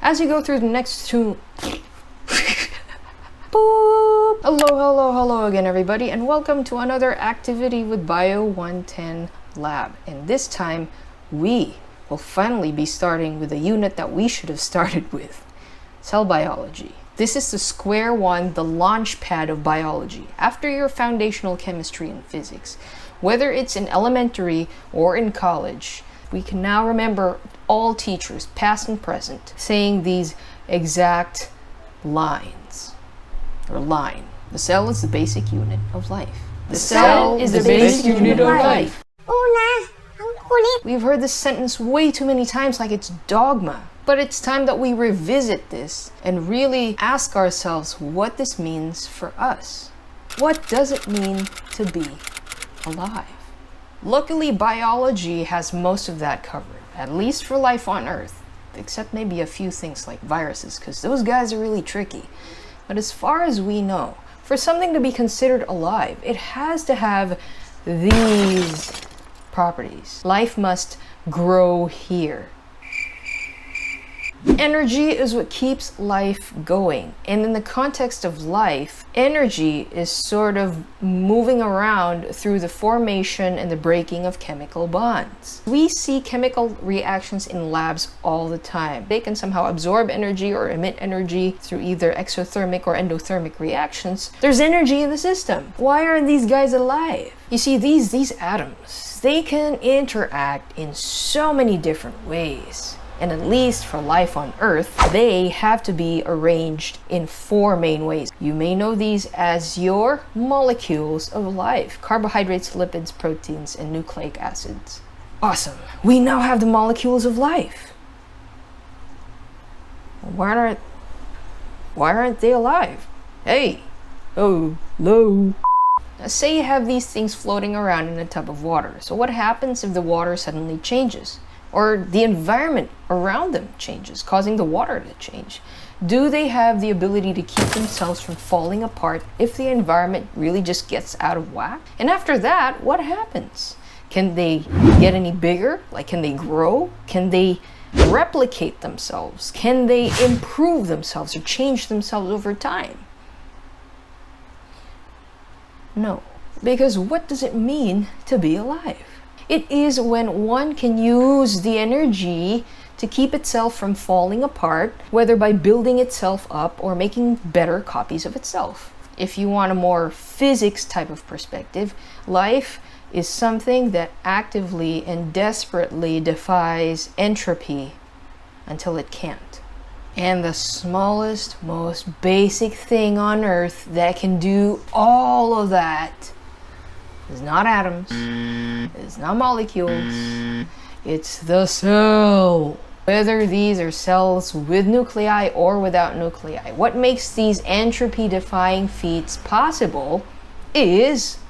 As you go through the next two... Boop! Hello again, everybody, and welcome to another activity with Bio110LAB. And this time, we will finally be starting with a unit that we should have started with. Cell biology. This is the square one, the launch pad of biology. After your foundational chemistry and physics, whether it's in elementary or in college, we can now remember all teachers, past and present, saying these exact lines, or line. The cell is the basic unit of life. The cell is the basic unit of life. We've heard this sentence way too many times like it's dogma. But it's time that we revisit this and really ask ourselves what this means for us. What does it mean to be alive? Luckily, biology has most of that covered, at least for life on Earth, except maybe a few things like viruses, because those guys are really tricky. But as far as we know, for something to be considered alive, it has to have these properties. Life must grow here. Energy is what keeps life going. And in the context of life, energy is sort of moving around through the formation and the breaking of chemical bonds. We see chemical reactions in labs all the time. They can somehow absorb energy or emit energy through either exothermic or endothermic reactions. There's energy in the system. Why aren't these guys alive? You see, these atoms, they can interact in so many different ways. And at least for life on Earth, they have to be arranged in four main ways. You may know these as your molecules of life: carbohydrates, lipids, proteins, and nucleic acids. Awesome! We now have the molecules of life. Why aren't they alive? Hey! Oh, no! Now say you have these things floating around in a tub of water. So what happens if the water suddenly changes? Or the environment around them changes, causing the water to change? Do they have the ability to keep themselves from falling apart if the environment really just gets out of whack? And after that, what happens? Can they get any bigger? Like, can they grow? Can they replicate themselves? Can they improve themselves or change themselves over time? No. Because what does it mean to be alive? It is when one can use the energy to keep itself from falling apart, whether by building itself up or making better copies of itself. If you want a more physics type of perspective, life is something that actively and desperately defies entropy until it can't. And the smallest, most basic thing on Earth that can do all of that is not atoms, it's not molecules, it's the cell. Whether these are cells with nuclei or without nuclei, what makes these entropy-defying feats possible is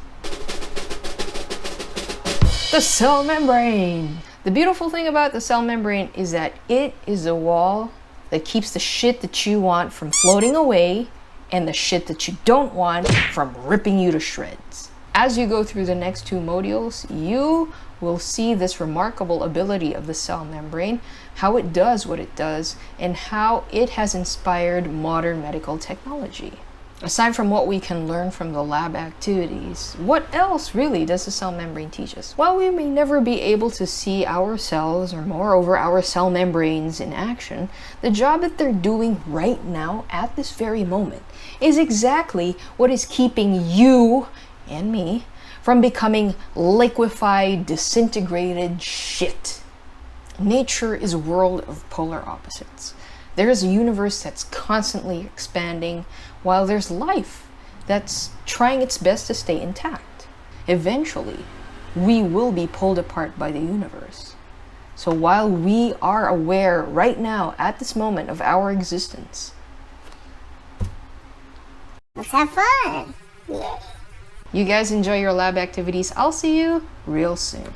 the cell membrane. The beautiful thing about the cell membrane is that it is the wall that keeps the shit that you want from floating away and the shit that you don't want from ripping you to shreds. As you go through the next two modules, you will see this remarkable ability of the cell membrane, how it does what it does, and how it has inspired modern medical technology. Aside from what we can learn from the lab activities, what else really does the cell membrane teach us? While we may never be able to see our cells, or moreover our cell membranes in action, the job that they're doing right now at this very moment is exactly what is keeping you and me from becoming liquefied, disintegrated shit. Nature is a world of polar opposites. There is a universe that's constantly expanding, while there's life that's trying its best to stay intact. Eventually, we will be pulled apart by the universe. So while we are aware right now, at this moment of our existence, let's have fun! Yay! You guys enjoy your lab activities. I'll see you real soon.